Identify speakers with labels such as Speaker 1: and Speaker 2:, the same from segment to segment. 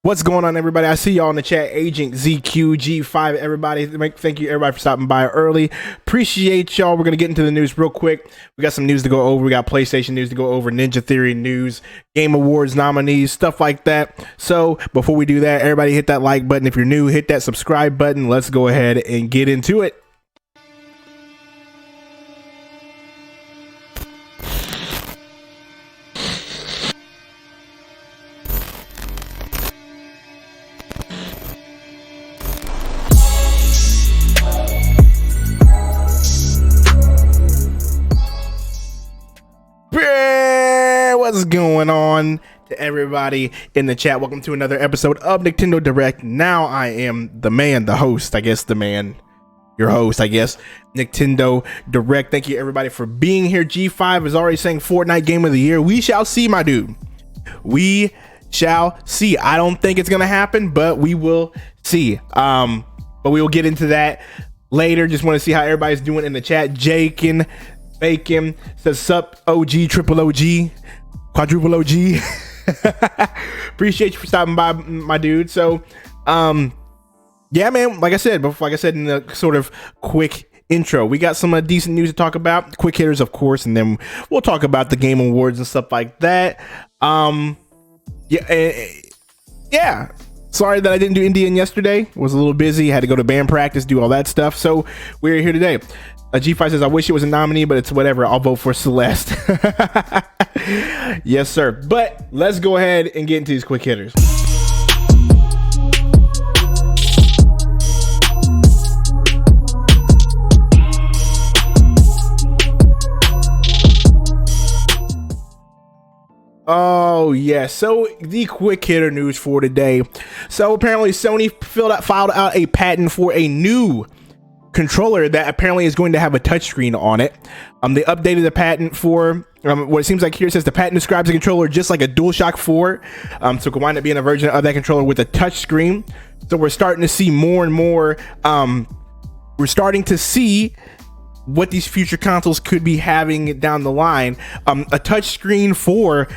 Speaker 1: What's going on, everybody? I see y'all in the chat. Agent ZQG5, everybody. Thank you, everybody, for stopping by early. Appreciate y'all. We're going to get into the news real quick. We got some news to go over. We got PlayStation news to go over, Ninja Theory news, Game Awards nominees, stuff like that. So before we do that, everybody hit that like button. If you're new, hit that subscribe button. Let's go ahead and get into it. What's going on to everybody in the chat? Welcome to another episode of Nicktendo Direct. Now I am the man, the host, I guess, your host, I guess, Nicktendo Direct. Thank you, everybody, for being here. G5 is already saying Fortnite Game of the Year. We shall see, my dude. We shall see. I don't think it's gonna happen, but we will see. But we will get into that later. Just want to see how everybody's doing in the chat. Jakin Bacon says sup, OG, triple OG, quadruple OG. Appreciate you for stopping by, my dude. So yeah, man, like I said in the sort of quick intro, we got some decent news to talk about, quick hitters, of course, and then we'll talk about the Game Awards and stuff like that. Yeah, sorry that I didn't do Indian yesterday. Was a little busy, had to go to band practice, do all that stuff, so we're here today. G5 says, I wish it was a nominee, but it's whatever. I'll vote for Celeste. Yes, sir. But let's go ahead and get into these quick hitters. Oh, yeah. So the quick hitter news for today. So apparently Sony filed out a patent for a new controller that apparently is going to have a touchscreen on it. They updated the patent for what it seems like here. It says the patent describes a controller just like a DualShock 4, so it could wind up being a version of that controller with a touchscreen. So we're starting to see more and more. We're starting to see what these future consoles could be having down the line. A touchscreen for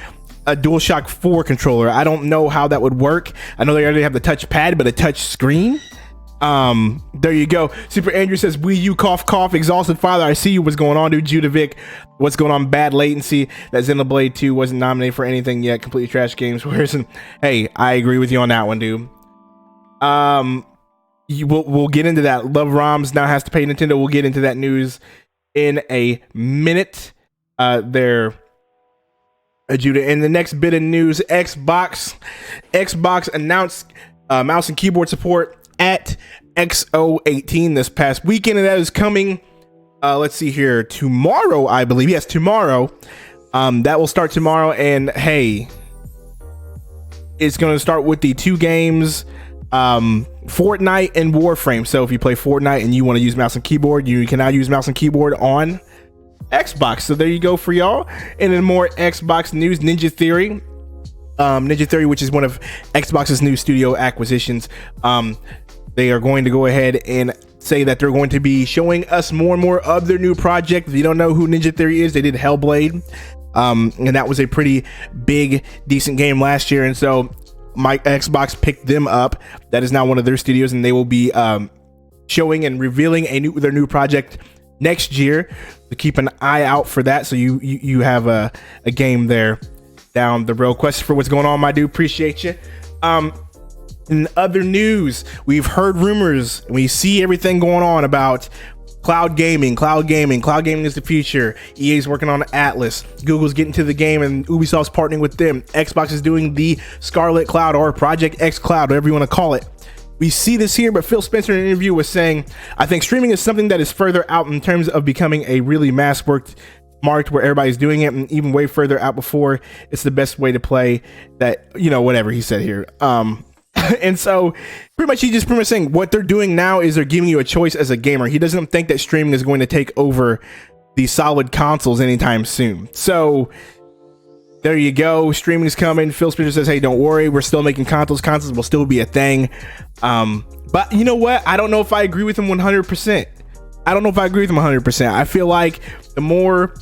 Speaker 1: a DualShock 4 controller. I don't know how that would work. I know they already have the touchpad, but a touch screen. There you go. Super Andrew says, Wii U cough cough, exhausted father. I see you. What's going on, dude? Judovic, what's going on? Bad latency. That Xenoblade 2 wasn't nominated for anything yet. Completely trash games. Hey, I agree with you on that one, dude. We'll get into that. LoveROMS now has to pay Nintendo. We'll get into that news in a minute. Judah. In the next bit of news, Xbox announced mouse and keyboard support at XO18 this past weekend, and that is coming let's see here, tomorrow, I believe. Yes, tomorrow. That will start tomorrow, and hey, it's going to start with the two games, Fortnite and Warframe. So if you play Fortnite and you want to use mouse and keyboard, you can now use mouse and keyboard on Xbox. So there you go for y'all. And then more Xbox news, Ninja Theory, which is one of Xbox's new studio acquisitions. They are going to go ahead and say that they're going to be showing us more and more of their new project. If you don't know who Ninja Theory is, they did Hellblade, and that was a pretty big, decent game last year. And so my Xbox picked them up. That is now one of their studios, and they will be showing and revealing their new project next year. So keep an eye out for that. So you have a game there down the road. Question for what's going on, my dude. Appreciate you. In other news, we've heard rumors, we see everything going on about cloud gaming. Cloud gaming is the future. EA's working on Atlas. Google's getting to the game, and Ubisoft's partnering with them. Xbox is doing the Scarlet Cloud, or Project X Cloud, whatever you want to call it. We see this here, but Phil Spencer in an interview was saying, I think streaming is something that is further out in terms of becoming a really mass-marked where everybody's doing it, and even way further out before it's the best way to play that, whatever he said here. And so pretty much he's just saying what they're doing now is they're giving you a choice as a gamer. He doesn't think that streaming is going to take over the solid consoles anytime soon. So there you go. Streaming is coming. Phil Spencer says, hey, don't worry, we're still making consoles. Consoles will still be a thing. But you know what? I don't know if I agree with him 100%. I feel like the more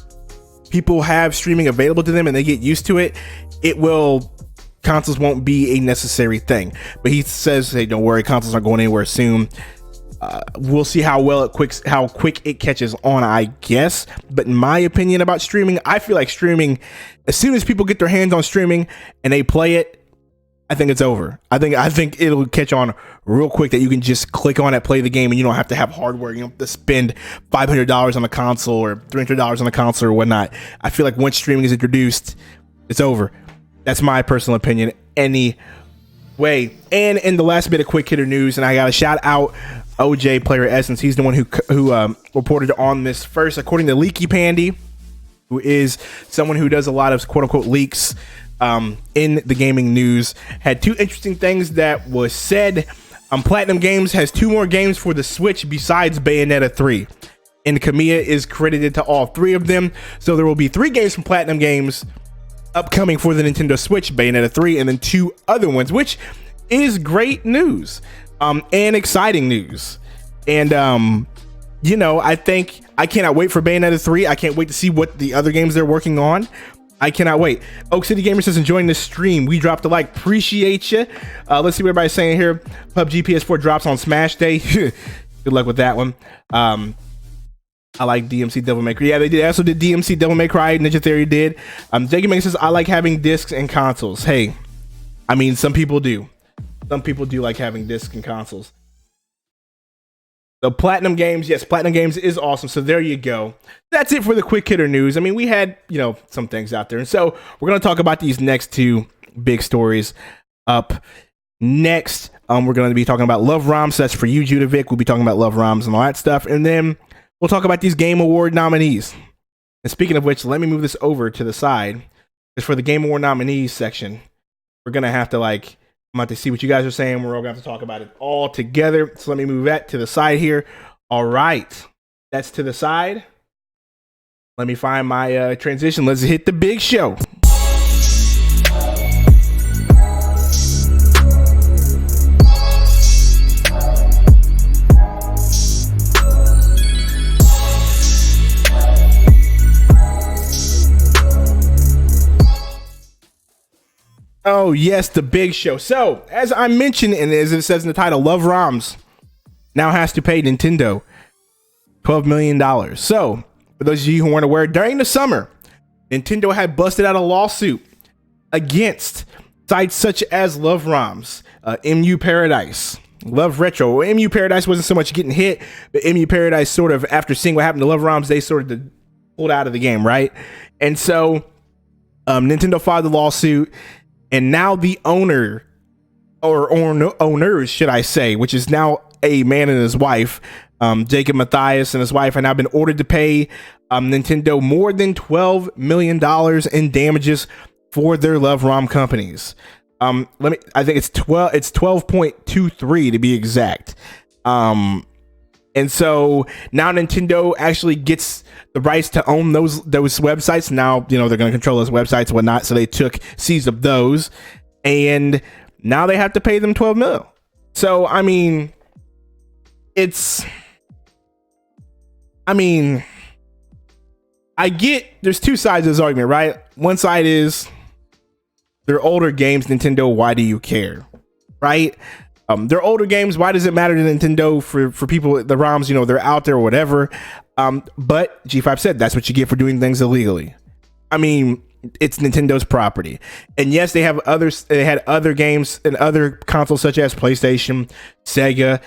Speaker 1: people have streaming available to them and they get used to it, it will consoles won't be a necessary thing. But he says, hey, don't worry, consoles aren't going anywhere soon. We'll see how quick it catches on, I guess. But in my opinion about streaming, I feel like streaming, as soon as people get their hands on streaming and they play it, I think it's over. I think it'll catch on real quick that you can just click on it, play the game, and you don't have to have hardware. You don't have to spend $500 on a console or $300 on a console or whatnot. I feel like once streaming is introduced, it's over. That's my personal opinion anyway. And in the last bit of quick hitter news, and I got to shout out OJ Player Essence. He's the one who reported on this first, according to Leaky Pandy, who is someone who does a lot of quote unquote leaks in the gaming news. Had two interesting things that was said. Platinum Games has 2 more games for the Switch besides Bayonetta 3, and Kamiya is credited to all 3 of them. So there will be 3 games from Platinum Games upcoming for the Nintendo Switch, Bayonetta 3, and then 2 other ones, which is great news and exciting news. And you know, I think I cannot wait for Bayonetta 3. I can't wait to see what the other games they're working on. I cannot wait. Oak City Gamer says, enjoying this stream. We dropped a like. Appreciate you. Let's see what everybody's saying here. PUBG PS4 drops on Smash Day. Good luck with that one. I like DMC Devil May Cry. Yeah, they also did DMC Devil May Cry. Ninja Theory did. Jacob May says, I like having discs and consoles. Hey, I mean, some people do. Some people do like having discs and consoles. The Platinum Games, yes, Platinum Games is awesome. So there you go. That's it for the quick hitter news. I mean, we had, you know, some things out there. And so we're going to talk about these next 2 big stories up next. We're going to be talking about LoveROMS. That's for you, Judovic. We'll be talking about LoveROMS and all that stuff. And then we'll talk about these Game Award nominees. And speaking of which, let me move this over to the side. Because for the Game Award nominees section, we're going to have to I'm about to see what you guys are saying. We're all going to have to talk about it all together. So let me move that to the side here. All right. That's to the side. Let me find my transition. Let's hit the big show. Oh, yes, the big show. So, as I mentioned, and as it says in the title, LoveROMS now has to pay Nintendo $12 million. So, for those of you who weren't aware, during the summer, Nintendo had busted out a lawsuit against sites such as LoveROMS, MU Paradise, Love Retro. MU Paradise wasn't so much getting hit, but MU Paradise sort of, after seeing what happened to LoveROMS, they sort of pulled out of the game, right? And so, Nintendo filed the lawsuit. And now the owner, or owners, should I say, which is now a man and his wife, Jacob Matthias and his wife, have now been ordered to pay Nintendo more than $12 million in damages for their LoveROM companies. I think it's 12.23 to be exact. And so now Nintendo actually gets the rights to own those websites. Now, you know, they're going to control those websites and whatnot. So they seized of those, and now they have to pay them $12 million. So, I mean, I get there's 2 sides of this argument, right? One side is they're older games, Nintendo, why do you care? Right? They're older games. Why does it matter to Nintendo for people, the ROMs, you know, they're out there or whatever. But G5 said that's what you get for doing things illegally. I mean, it's Nintendo's property. And yes, they had other games and other consoles such as PlayStation, Sega,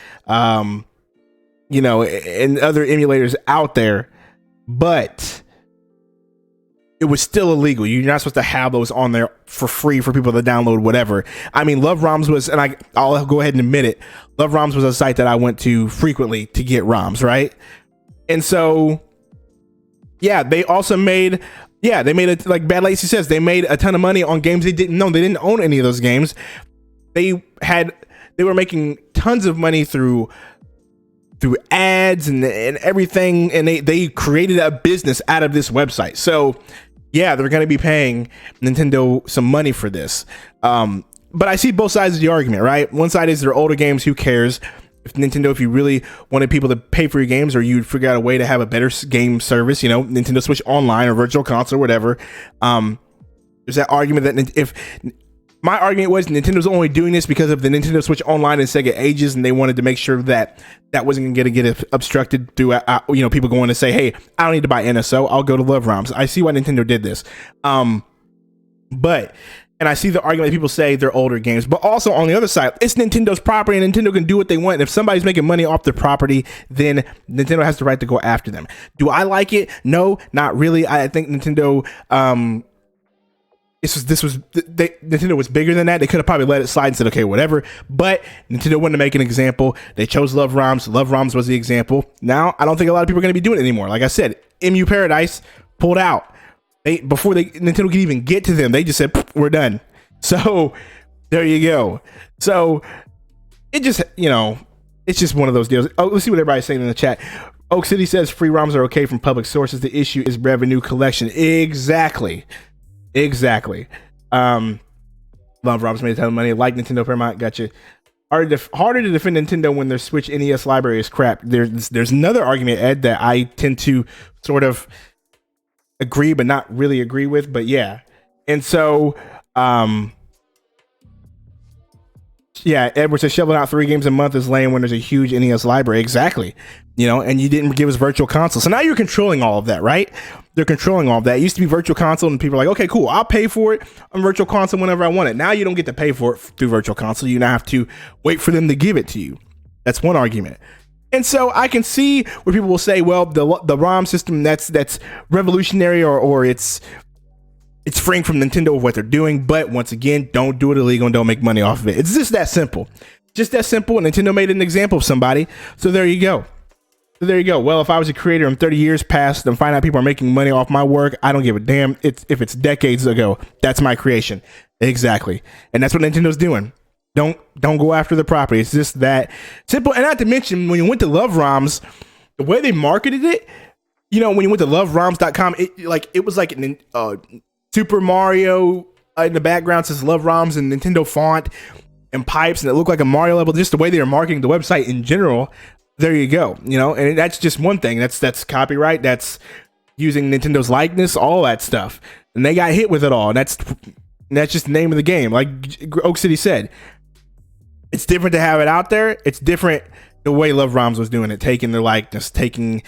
Speaker 1: you know, and other emulators out there, but it was still illegal. You're not supposed to have those on there for free for people to download, whatever. I mean, LoveROMS was, and I'll go ahead and admit it, LoveROMS was a site that I went to frequently to get ROMs, right? And so, yeah, they also made, they made it, like Bad Lacy says, they made a ton of money on games they didn't know. They didn't own any of those games. They were making tons of money through ads and everything, and they created a business out of this website. So yeah, they're going to be paying Nintendo some money for this. But I see both sides of the argument, right? One side is they're older games, who cares? If you really wanted people to pay for your games, or you'd figure out a way to have a better game service, you know, Nintendo Switch Online or Virtual Console or whatever, there's that argument that if my argument was Nintendo's only doing this because of the Nintendo Switch Online and Sega Ages, and they wanted to make sure that that wasn't going to get obstructed through people going to say, hey, I don't need to buy NSO, I'll go to LoveROMS. I see why Nintendo did this. And I see the argument that people say they're older games, but also on the other side, it's Nintendo's property and Nintendo can do what they want. And if somebody's making money off their property, then Nintendo has the right to go after them. Do I like it? No, not really. I think Nintendo, Nintendo was bigger than that. They could have probably let it slide and said, okay, whatever. But Nintendo wanted to make an example. They chose LoveROMS. LoveROMS was the example. Now, I don't think a lot of people are going to be doing it anymore. Like I said, MU Paradise pulled out. Before Nintendo could even get to them, they just said, we're done. So there you go. So it just, it's just one of those deals. Oh, let's see what everybody's saying in the chat. Oak City says free ROMs are okay from public sources. The issue is revenue collection. Exactly. LoveROMs made a ton of money. Like Nintendo Paramount, gotcha. Harder to defend Nintendo when their Switch NES library is crap. There's another argument, Ed, that I tend to sort of agree but not really agree with, but yeah. And so Edward says shoveling out 3 games a month is lame when there's a huge NES library. Exactly. And you didn't give us virtual console, so now you're controlling all of that, right? They're controlling all of that. It used to be virtual console and people are like, okay, cool, I'll pay for it on virtual console whenever I want it. Now you don't get to pay for it through virtual console. You now have to wait for them to give it to you. That's one argument. And so I can see where people will say, well, the ROM system that's revolutionary or it's freeing from Nintendo of what they're doing. But once again, don't do it illegal and don't make money off of it. It's just that simple. Just that simple. And Nintendo made an example of somebody. So there you go. Well, if I was a creator and 30 years past and find out people are making money off my work, I don't give a damn. If it's decades ago, that's my creation. Exactly. And that's what Nintendo's doing. Don't go after the property. It's just that simple. And not to mention, when you went to LoveROMS, the way they marketed it, when you went to LoveROMS.com, it was like Super Mario in the background says LoveROMS and Nintendo font and pipes, and it looked like a Mario level. Just the way they were marketing the website in general. There you go. And that's just one thing. That's copyright. That's using Nintendo's likeness, all that stuff. And they got hit with it all. And that's just the name of the game. Like Oak City said, it's different to have it out there. It's different the way LoveROMS was doing it, taking their likeness, doing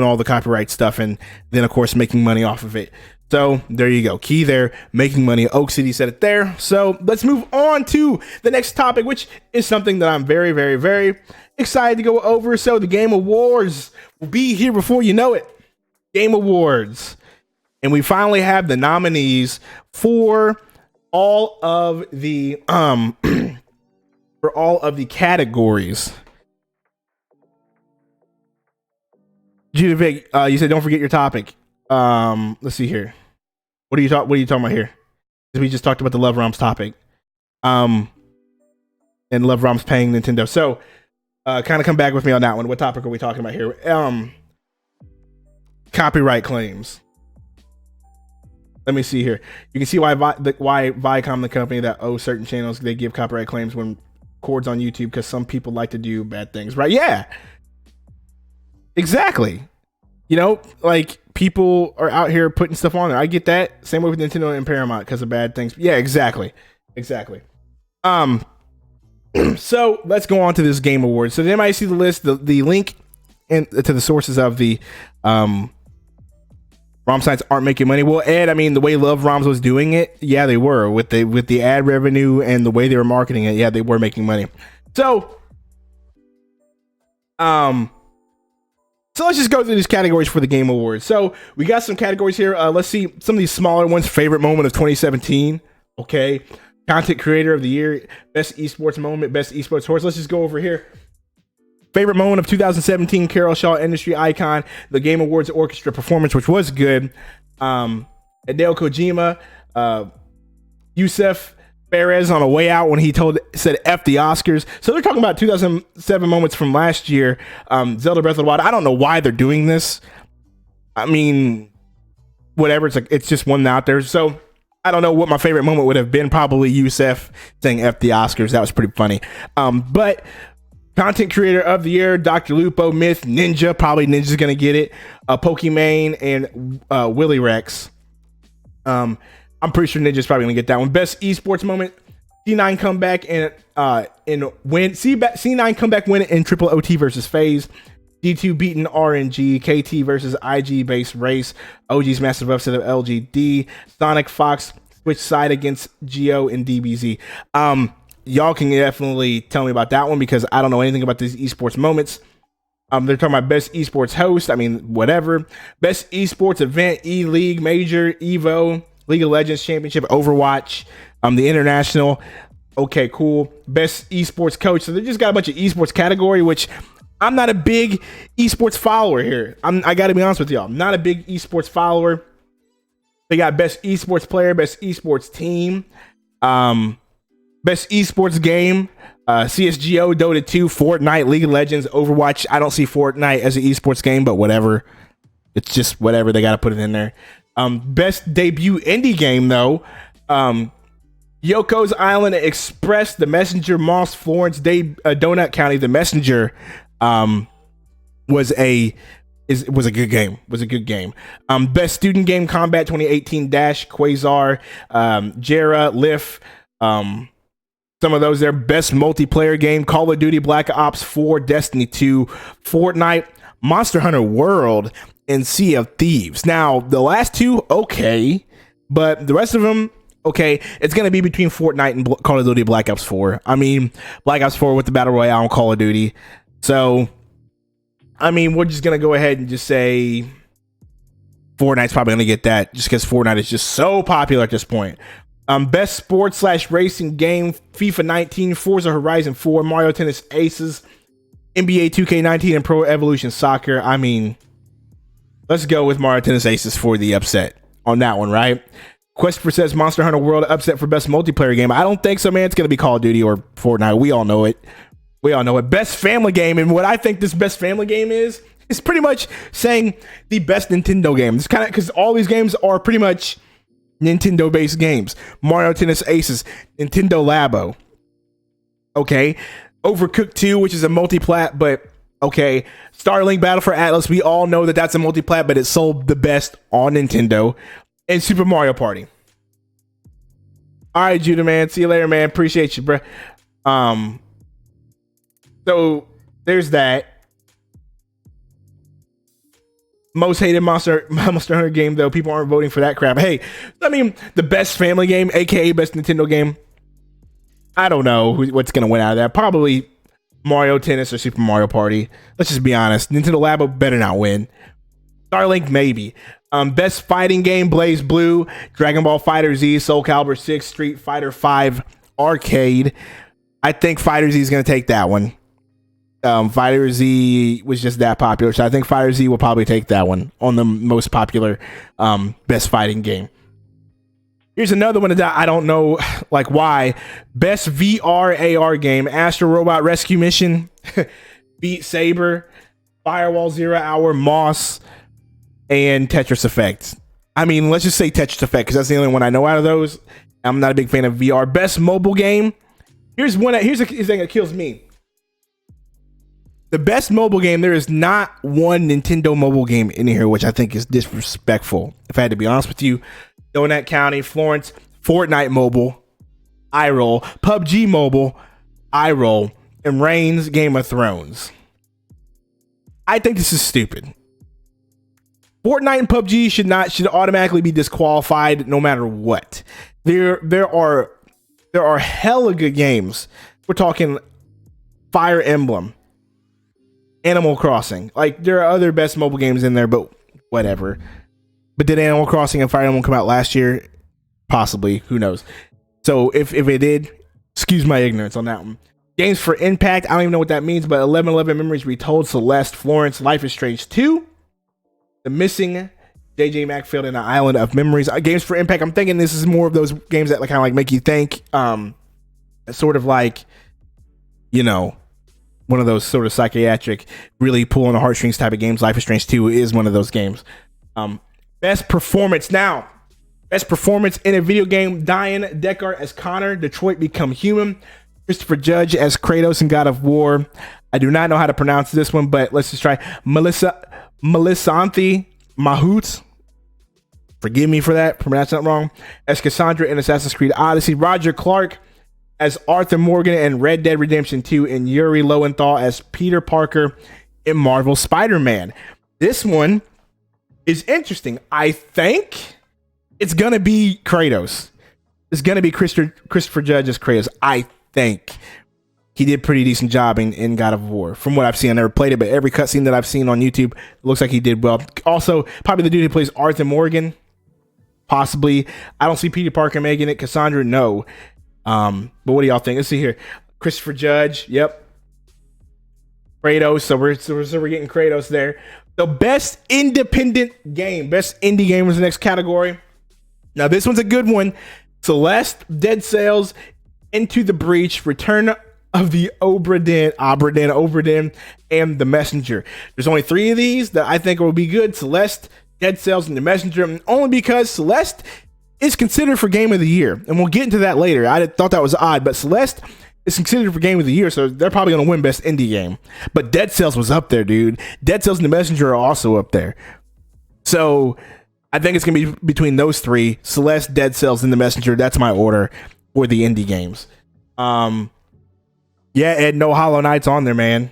Speaker 1: all the copyright stuff, and then of course making money off of it. So there you go. Key there, making money. Oak City said it there. So let's move on to the next topic, which is something that I'm very, very, very excited to go over. So the Game Awards will be here before you know it. Game Awards. And we finally have the nominees for all of the categories. Judah Vic, you said don't forget your topic. Let's see here. What are you talking about here? We just talked about the LoveROMS topic. And LoveROMS paying Nintendo. So kind of come back with me on that one. What topic are we talking about here? Copyright claims. Let me see here. You can see why Viacom, the company that owes certain channels, they give copyright claims when records on YouTube, because some people like to do bad things, right? Yeah, exactly. Like people are out here putting stuff on there. I get that. Same way with Nintendo and Paramount because of bad things. Yeah, exactly. So let's go on to this Game Awards. So then I see the list, the link to the sources of the ROM sites aren't making money. Well, Ed, I mean, the way LoveROMS was doing it, yeah, they were with the ad revenue and the way they were marketing it. Yeah, they were making money. So let's just go through these categories for the Game Awards. So we got some categories here. Let's see some of these smaller ones. Favorite moment of 2017. Okay. Content Creator of the Year. Best Esports Moment. Best Esports Horse. Let's just go over here. Favorite moment of 2017, Carol Shaw, Industry Icon, the Game Awards Orchestra Performance, which was good. Hideo Kojima, Yusef Perez on a way out when he said F the Oscars. So they're talking about 2007 moments from last year. Zelda Breath of the Wild. I don't know why they're doing this. I mean, whatever. It's just one out there. So I don't know what my favorite moment would have been. Probably Yusef saying F the Oscars. That was pretty funny. But Content Creator of the Year, Dr. Lupo, Myth, Ninja. Probably Ninja's going to get it. Pokimane and Willy Rex. I'm pretty sure Ninja's probably going to get that one. Best Esports Moment, C9 comeback and win. C9 comeback win in triple OT versus FaZe. D2 beating RNG. KT versus IG based race. OG's massive upset of LGD. Sonic Fox switch side against Geo and DBZ. Y'all can definitely tell me about that one because I don't know anything about these esports moments. They're talking about best esports host. I mean, whatever. Best esports event, E-League, Major, Evo, League of Legends Championship, Overwatch, the International. Okay, cool. Best esports coach. So they just got a bunch of esports category, which I'm not a big esports follower here. I got to be honest with y'all. I'm not a big esports follower. They got best esports player, best esports team, best esports game. CSGO, Dota 2, Fortnite, League of Legends, Overwatch. I don't see Fortnite as an esports game, but whatever. It's just whatever. They got to put it in there. Best debut indie game, though. Yoko's Island Express, The Messenger, Moss, Florence, Donut County, The Messenger was a good game. Was a good game. Best student game, Combat 2018, Dash, Quasar, Jera, Lif, some of those there. Best multiplayer game, Call of Duty Black Ops 4, Destiny 2, Fortnite, Monster Hunter World, and Sea of Thieves. Now, the last two, okay, but the rest of them, okay, it's going to be between Fortnite and Call of Duty Black Ops 4. I mean, Black Ops 4 with the Battle Royale on Call of Duty. So, I mean, we're just going to go ahead and just say Fortnite's probably going to get that just because Fortnite is just so popular at this point. Best sports / racing game, FIFA 19, Forza Horizon 4, Mario Tennis Aces, NBA 2K19, and Pro Evolution Soccer. I mean, let's go with Mario Tennis Aces for the upset on that one, right? Questper says Monster Hunter World upset for best multiplayer game. I don't think so, man. It's going to be Call of Duty or Fortnite. We all know it. We all know it. Best family game, and what I think this best family game is pretty much saying the best Nintendo game. It's kind of because all these games are pretty much Nintendo-based games. Mario Tennis Aces, Nintendo Labo. Okay. Overcooked 2, which is a multi-plat, but okay. Starlink Battle for Atlas, we all know that that's a multi-plat, but it sold the best on Nintendo. And Super Mario Party. All right, Judah, man. See you later, man. Appreciate you, bro. So there's that. Most hated Monster Hunter game, though. People aren't voting for that crap. Hey, I mean, the best family game, aka best Nintendo game. I don't know what's gonna win out of that. Probably Mario Tennis or Super Mario Party. Let's just be honest. Nintendo Labo better not win. Starlink maybe. Best fighting game, Blaze Blue, Dragon Ball Fighter Z, Soul Calibur 6, Street Fighter 5 Arcade. I think Fighter Z is gonna take that one. Fighter Z was just that popular, so I think Fighter Z will probably take that one on the most popular best fighting game. Here's another one that I don't know like why. Best VR AR game, Astro Robot Rescue Mission, Beat Saber, Firewall Zero Hour, Moss, and Tetris Effect. I mean, let's just say Tetris Effect because that's the only one I know out of those. I'm not a big fan of VR. Best mobile game. Here's a thing that kills me. The best mobile game, there is not one Nintendo mobile game in here, which I think is disrespectful. If I had to be honest with you, Donut County, Florence, Fortnite mobile, I roll, PUBG mobile, I roll, and Reigns Game of Thrones. I think this is stupid. Fortnite and PUBG should automatically be disqualified no matter what. There are hella good games. We're talking Fire Emblem, Animal Crossing. Like, there are other best mobile games in there, but whatever. But did Animal Crossing and Fire Emblem come out last year? Possibly. Who knows? So if it did, excuse my ignorance on that one. Games for Impact. I don't even know what that means, but 1111 Memories Retold, Celeste, Florence, Life is Strange 2, The Missing, JJ Macfield, and the Island of Memories. Games for Impact. I'm thinking this is more of those games that like kind of like make you think. Sort of like, you know, one of those sort of psychiatric, really pull on the heartstrings type of games. Life is Strange 2 is one of those games. Best performance. Now, best performance in a video game. Diane Deckard as Connor, Detroit Become Human. Christopher Judge as Kratos in God of War. I do not know how to pronounce this one, but let's just try. Melissanthi Mahout. Forgive me for that. Pronounce that wrong. As Cassandra in Assassin's Creed Odyssey. Roger Clark as Arthur Morgan in Red Dead Redemption 2, and Yuri Lowenthal as Peter Parker in Marvel Spider-Man. This one is interesting. I think it's gonna be Kratos. It's gonna be Christopher Judge as Kratos. I think he did a pretty decent job in God of War. From what I've seen, I never played it, but every cutscene that I've seen on YouTube looks like he did well. Also, probably the dude who plays Arthur Morgan, possibly. I don't see Peter Parker making it. Cassandra, no. But what do y'all think? Let's see here. Christopher Judge, yep. Kratos, so we're getting Kratos there. The best independent game, best indie game was the next category. Now this one's a good one. Celeste, Dead Cells, Into the Breach, Return of the Obra Dinn, and The Messenger. There's only 3 of these that I think will be good. Celeste, Dead Cells, and The Messenger, only because Celeste is considered for Game of the Year, and we'll get into that later. I thought that was odd, but Celeste is considered for Game of the Year, so they're probably going to win Best Indie Game. But Dead Cells was up there, dude. Dead Cells and The Messenger are also up there. So I think it's going to be between those 3, Celeste, Dead Cells, and The Messenger. That's my order for the indie games. Yeah, and no Hollow Knight's on there, man.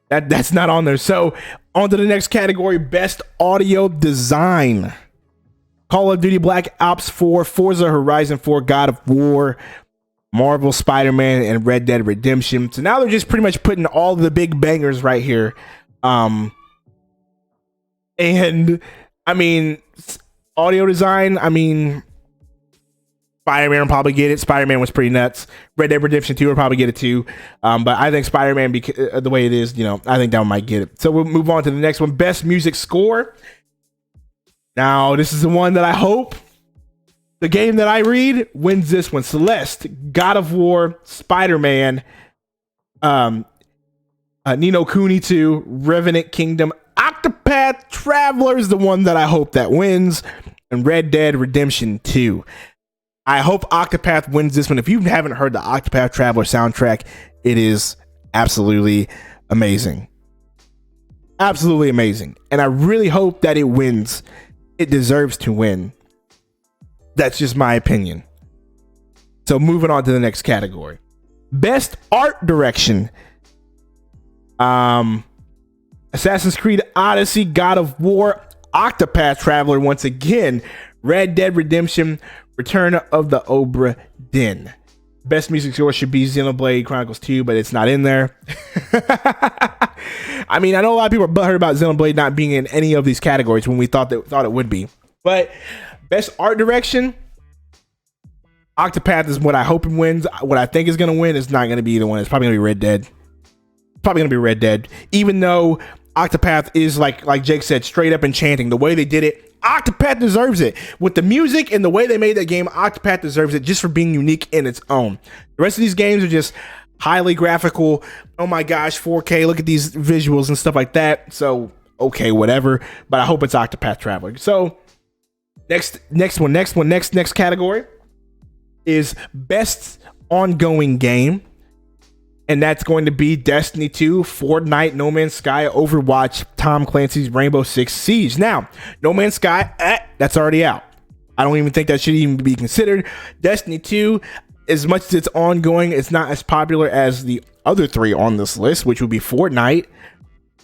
Speaker 1: That's not on there. So on to the next category, Best Audio Design. Call of Duty Black Ops 4, Forza Horizon 4, God of War, Marvel Spider-Man, and Red Dead Redemption. So now they're just pretty much putting all the big bangers right here. And I mean, audio design, I mean, Spider-Man will probably get it. Spider-Man was pretty nuts. Red Dead Redemption 2 will probably get it too. But I think Spider-Man, the way it is, I think that one might get it. So we'll move on to the next one. Best Music Score. Now, this is the one that I hope the game that I read wins this one. Celeste, God of War, Spider-Man, Ni no Kuni 2, Revenant Kingdom, Octopath Traveler is the one that I hope that wins, and Red Dead Redemption 2. I hope Octopath wins this one. If you haven't heard the Octopath Traveler soundtrack, it is absolutely amazing. Absolutely amazing. And I really hope that it wins. It deserves to win. That's just my opinion. So moving on to the next category. Best Art Direction. Assassin's Creed Odyssey, God of War, Octopath Traveler once again, Red Dead Redemption, Return of the Obra Dinn. Best music score should be Xenoblade Chronicles 2, but it's not in there. I mean, I know a lot of people are butthurt about Xenoblade not being in any of these categories when we thought it would be. But best art direction, Octopath is what I hope it wins. What I think is going to win is not going to be either one. It's probably going to be Red Dead. Probably going to be Red Dead. Even though Octopath is like Jake said, straight up enchanting. The way they did it, Octopath deserves it. With the music and the way they made that game, Octopath deserves it just for being unique in its own. The rest of these games are just highly graphical. Oh my gosh, 4K, look at these visuals and stuff like that. So, okay, whatever. But I hope it's Octopath Traveler. So, next category is Best Ongoing Game. And that's going to be Destiny 2, Fortnite, No Man's Sky, Overwatch, Tom Clancy's Rainbow Six Siege. Now, No Man's Sky, that's already out. I don't even think that should even be considered. Destiny 2, as much as it's ongoing, it's not as popular as the other 3 on this list, which would be Fortnite,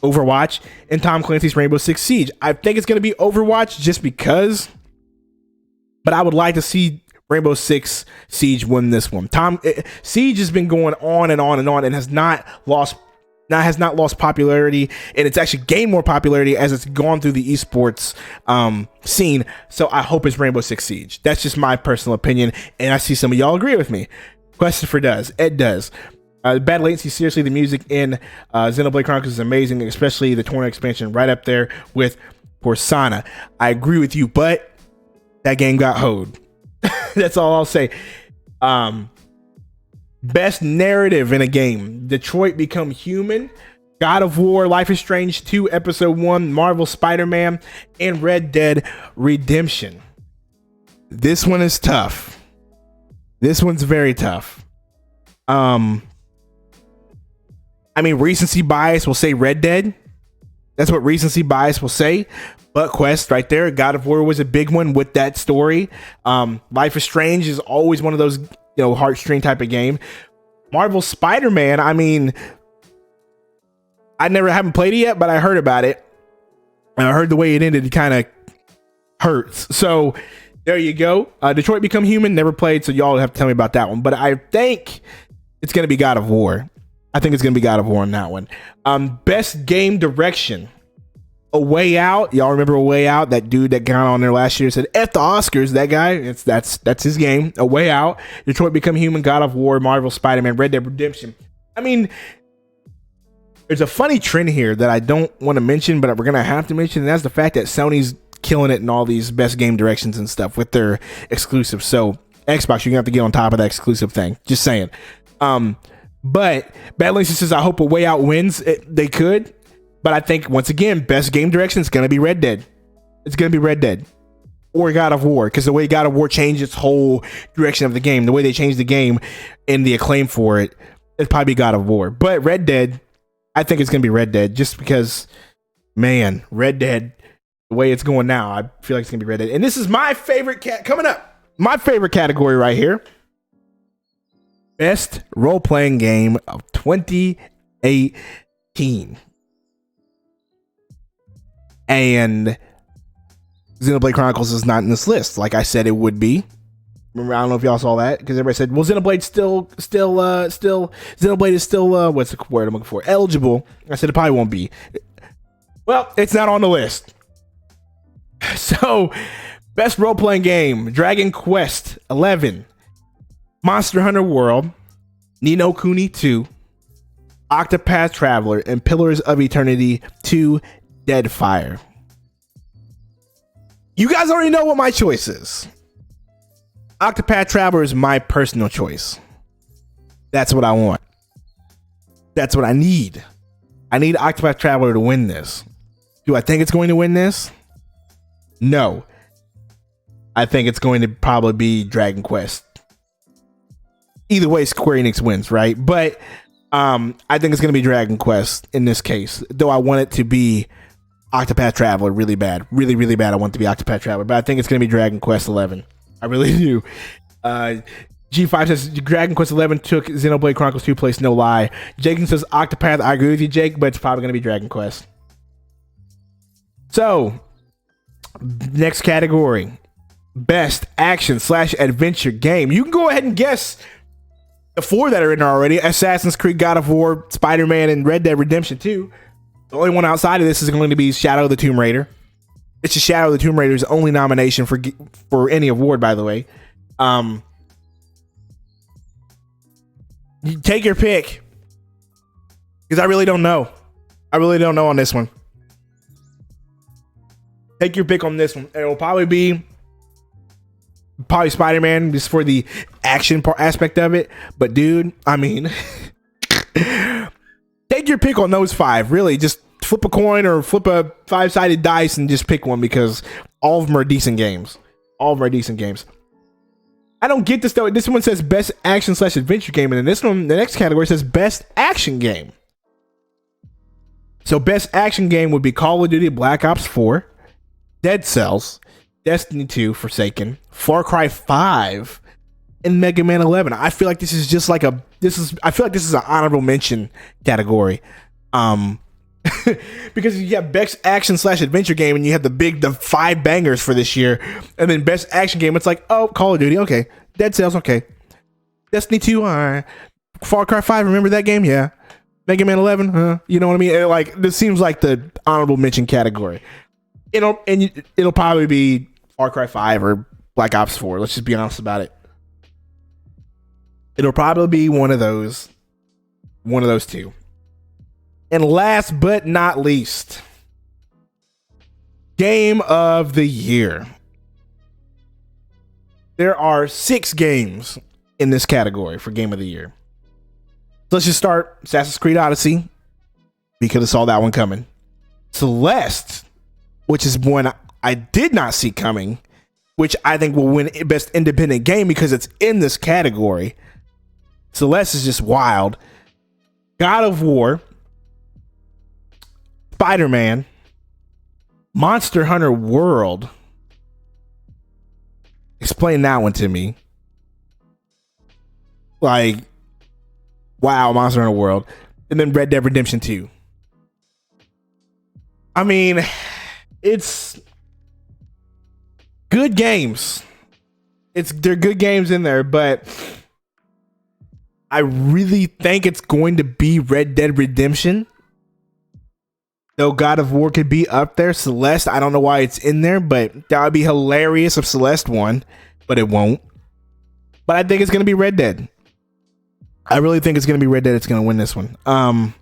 Speaker 1: Overwatch, and Tom Clancy's Rainbow Six Siege. I think it's going to be Overwatch just because, but I would like to see Rainbow Six Siege win this one. Siege has been going on and on and on and has not lost popularity, and it's actually gained more popularity as it's gone through the esports scene. So I hope it's Rainbow Six Siege. That's just my personal opinion, and I see some of y'all agree with me. Christopher does. Ed does. Bad latency, seriously, the music in Xenoblade Chronicles is amazing, especially the Torna expansion right up there with Persona. I agree with you, but that game got hoed. That's all I'll say. Best narrative in a game: Detroit Become Human, God of War, Life is Strange 2, Episode 1, Marvel Spider-Man, and Red Dead Redemption. This one is tough. This one's very tough. I mean, recency bias will say Red Dead. That's what recency bias will say. But Quest right there, God of War was a big one with that story. Life is Strange is always one of those heartstring type of game. Marvel Spider-Man, I mean, haven't played it yet, but I heard about it. And I heard the way it ended, it kind of hurts. So there you go. Detroit Become Human, never played, so y'all have to tell me about that one. But I think it's going to be God of War. I think it's going to be God of War on that one. Best game direction. A Way Out. Y'all remember A Way Out? That dude that got on there last year said, F the Oscars. That guy, that's his game. A Way Out. Detroit Become Human, God of War, Marvel Spider-Man, Red Dead Redemption. I mean, there's a funny trend here that I don't want to mention, but we're going to have to mention, and that's the fact that Sony's killing it in all these best game directions and stuff with their exclusives. So Xbox, you're going to have to get on top of that exclusive thing. Just saying. But Badlands says, I hope A Way Out wins. They could. But I think, once again, best game direction is going to be Red Dead. It's going to be Red Dead or God of War, because the way God of War changed its whole direction of the game, the way they changed the game and the acclaim for it, it'd probably be God of War. But Red Dead, I think it's going to be Red Dead, just because, man, Red Dead, the way it's going now, I feel like it's going to be Red Dead. And this is my favorite coming up. My favorite category right here. Best role-playing game of 2018. And Xenoblade Chronicles is not in this list, like I said it would be. Remember, I don't know if y'all saw that, because everybody said, well, Xenoblade Xenoblade is still what's the word I'm looking for? Eligible. I said it probably won't be. Well, it's not on the list. So, best role-playing game, Dragon Quest 11, Monster Hunter World, Ni no Kuni 2, Octopath Traveler, and Pillars of Eternity 2 Deadfire. You guys already know what my choice is. Octopath Traveler is my personal choice. That's what I want. That's what I need. I need Octopath Traveler to win this. Do I think it's going to win this? No. I think it's going to probably be Dragon Quest. Either way, Square Enix wins, right? But I think it's going to be Dragon Quest in this case. Though I want it to be Octopath Traveler really bad. Really, really bad. I want it to be Octopath Traveler. But I think it's going to be Dragon Quest 11. I really do. G5 says Dragon Quest 11 took Xenoblade Chronicles 2 place, no lie. Jason says Octopath. I agree with you, Jake, but it's probably going to be Dragon Quest. So, next category. Best action/adventure game. You can go ahead and guess the 4 that are in there already. Assassin's Creed, God of War, Spider-Man, and Red Dead Redemption 2. The only one outside of this is going to be Shadow of the Tomb Raider. It's a Shadow of the Tomb Raider's only nomination for any award, by the way. You take your pick, because I really don't know. I really don't know on this one. Take your pick on this one. It will probably be Spider-Man, just for the action aspect of it. But dude, I mean, take your pick on those 5. Really, just flip a coin or flip a 5-sided dice and just pick one, because all of them are decent games. All of them are decent games. I don't get this though. This one says best action/adventure game, and then this one, the next category, says best action game. So best action game would be Call of Duty Black Ops 4, Dead Cells, Destiny 2, Forsaken, Far Cry 5, and Mega Man 11. I feel like this is just like I feel like this is an honorable mention category. Because you have best action/adventure game, and you have the 5 bangers for this year, and then best action game, it's like, oh, Call of Duty, okay, Dead Cells, okay, Destiny 2, Far Cry 5, remember that game? Yeah. Mega Man 11, you know what I mean? And like, this seems like the honorable mention category. It'll probably be Far Cry 5 or Black Ops 4. Let's just be honest about it. It'll probably be one of those 2. And last but not least, Game of the Year. There are 6 games in this category for Game of the Year. So let's just start. Assassin's Creed Odyssey. We could have saw that one coming. Celeste, which is one I did not see coming, which I think will win best independent game because it's in this category. Celeste is just wild. God of War, Spider-Man, Monster Hunter World. Explain that one to me. Like, wow, Monster Hunter World. And then Red Dead Redemption 2. I mean, it's good games. They're good games in there, but I really think it's going to be Red Dead Redemption. Though God of War could be up there. Celeste, I don't know why it's in there, but that would be hilarious if Celeste won, but it won't. But I think it's going to be Red Dead. I really think it's going to be Red Dead. It's going to win this one.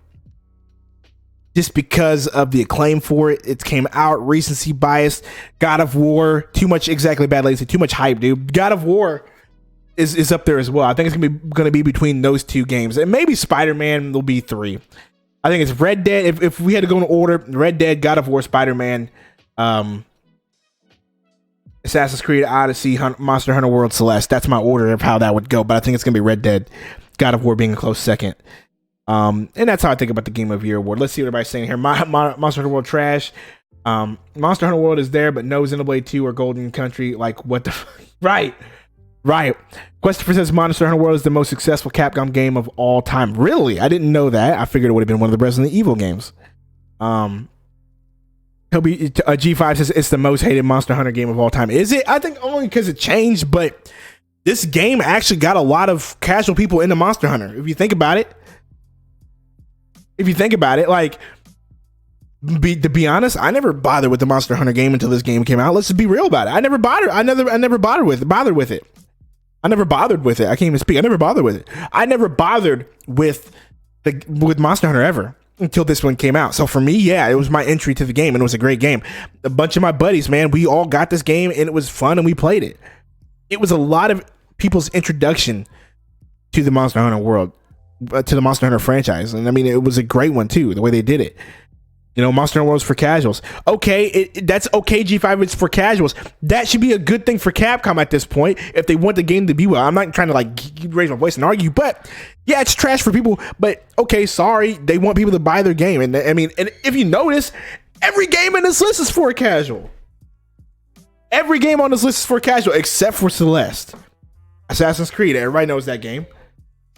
Speaker 1: Just because of the acclaim for it. It came out, recency bias. God of War, too much, exactly, bad lazy, too much hype, dude. God of War is up there as well. I think it's going to be between those two games. And maybe Spider-Man will be 3. I think it's Red Dead. If we had to go in order, Red Dead, God of War, Spider-Man, Assassin's Creed, Odyssey, Monster Hunter World, Celeste. That's my order of how that would go. But I think it's going to be Red Dead, God of War being a close second. And that's how I think about the Game of Year award. Let's see what everybody's saying here. Monster Hunter World trash. Monster Hunter World is there, but no Xenoblade 2 or Golden Country. Like, what the right. Christopher says Monster Hunter World is the most successful Capcom game of all time. Really? I didn't know that. I figured it would have been one of the Resident Evil games. G5 says it's the most hated Monster Hunter game of all time. Is it? I think only because it changed, but this game actually got a lot of casual people into Monster Hunter. If you think about it, like, to be honest, I never bothered with the Monster Hunter game until this game came out. Let's just be real about it. I never bothered with it. I never bothered with it. I can't even speak. I never bothered with it. I never bothered with Monster Hunter ever until this one came out. So for me, yeah, it was my entry to the game, and it was a great game. A bunch of my buddies, man, we all got this game, and it was fun, and we played it. It was a lot of people's introduction to the Monster Hunter world, to the Monster Hunter franchise. And I mean, it was a great one too, the way they did it. You know, Monster Hunter World's for casuals. Okay, that's okay, G5, it's for casuals. That should be a good thing for Capcom at this point, if they want the game to be well. I'm not trying to like raise my voice and argue, but yeah, it's trash for people. But okay, sorry, they want people to buy their game. And I mean, and if you notice, every game in this list is for a casual. Every game on this list is for casual, except for Celeste. Assassin's Creed, everybody knows that game.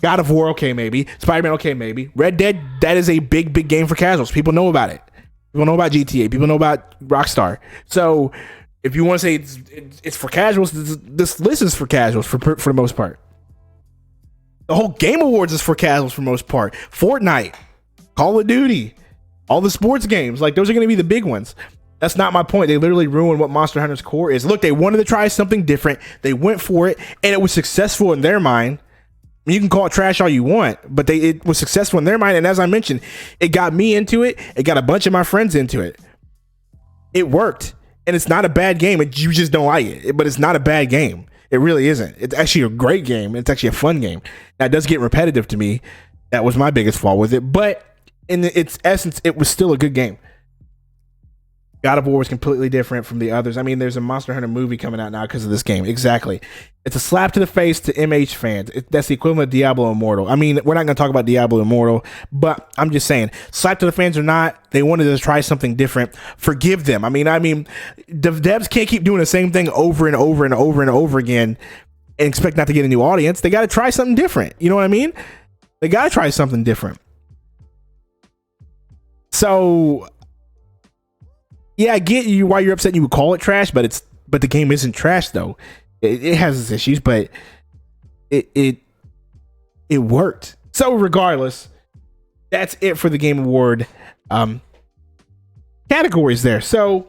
Speaker 1: God of War, okay, maybe. Spider-Man, okay, maybe. Red Dead, that is a big game for casuals. People know about it. People know about GTA. People know about Rockstar. So if you want to say it's for casuals, this list is for casuals for the most part. The whole Game Awards is for casuals for the most part. Fortnite, Call of Duty, all the sports games, like those are going to be the big ones. That's not my point. They literally ruined what Monster Hunter's core is. Look, they wanted to try something different. They went for it, and it was successful in their mind. You can call it trash all you want, but it was successful in their mind. And as I mentioned, it got me into it. It got a bunch of my friends into it. It worked. And it's not a bad game. You just don't like it. But it's not a bad game. It really isn't. It's actually a great game. It's actually a fun game. Now, it does get repetitive to me. That was my biggest flaw with it. But in its essence, it was still a good game. God of War was completely different from the others. I mean, there's a Monster Hunter movie coming out now because of this game. Exactly. It's a slap to the face to MH fans. That's the equivalent of Diablo Immortal. I mean, we're not going to talk about Diablo Immortal, but I'm just saying, slap to the fans or not, they wanted to try something different. Forgive them. I mean, the devs can't keep doing the same thing over and over and over and over again and expect not to get a new audience. They got to try something different. You know what I mean? They got to try something different. So yeah, I get you why you're upset. You would call it trash, but the game isn't trash though. It has its issues, but it worked. So regardless, that's it for the Game Award categories there. So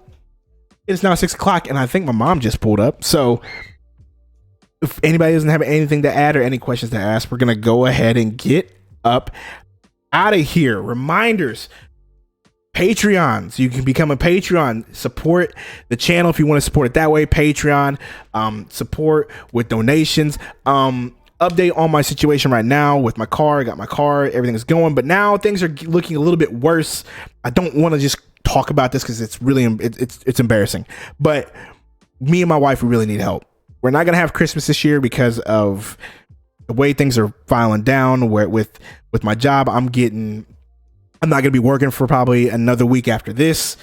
Speaker 1: it's now 6:00, and I think my mom just pulled up. So if anybody doesn't have anything to add or any questions to ask, we're gonna go ahead and get up out of here. Reminders. Patreons, you can become a Patreon, support the channel if you want to support it that way. Patreon, support with donations. Update on my situation right now with my car. I got my car, everything is going, but now things are looking a little bit worse. I don't want to just talk about this because it's really it's embarrassing, but me and my wife, we really need help. We're not gonna have Christmas this year because of the way things are filing down. Where with my job, I'm not going to be working for probably another week after this.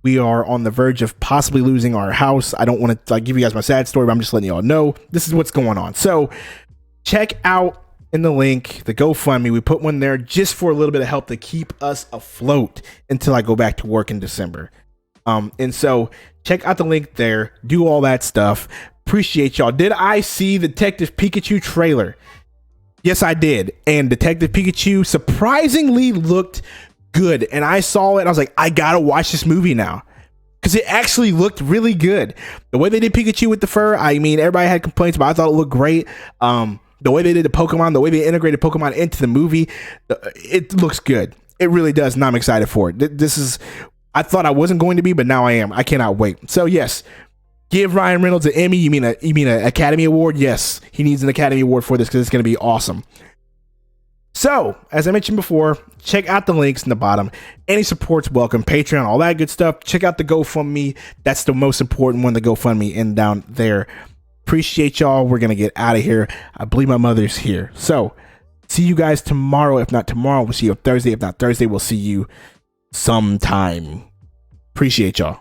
Speaker 1: We are on the verge of possibly losing our house. I don't want to give you guys my sad story, but I'm just letting you all know this is what's going on. So check out in the link, the GoFundMe. We put one there just for a little bit of help to keep us afloat until I go back to work in December. And so check out the link there. Do all that stuff. Appreciate y'all. Did I see the Detective Pikachu trailer? Yes, I did. And Detective Pikachu surprisingly looked good. And I saw it. I was like, I gotta watch this movie now. Because it actually looked really good. The way they did Pikachu with the fur, I mean, everybody had complaints, but I thought it looked great. The way they did the Pokemon, the way they integrated Pokemon into the movie, it looks good. It really does, and I'm excited for it. This is, I thought I wasn't going to be, but now I am. I cannot wait. So yes, give Ryan Reynolds an Emmy. You mean an Academy Award? Yes, he needs an Academy Award for this because it's going to be awesome. So, as I mentioned before, check out the links in the bottom. Any support's welcome. Patreon, all that good stuff. Check out the GoFundMe. That's the most important one, the GoFundMe, and down there. Appreciate y'all. We're going to get out of here. I believe my mother's here. So, see you guys tomorrow. If not tomorrow, we'll see you Thursday. If not Thursday, we'll see you sometime. Appreciate y'all.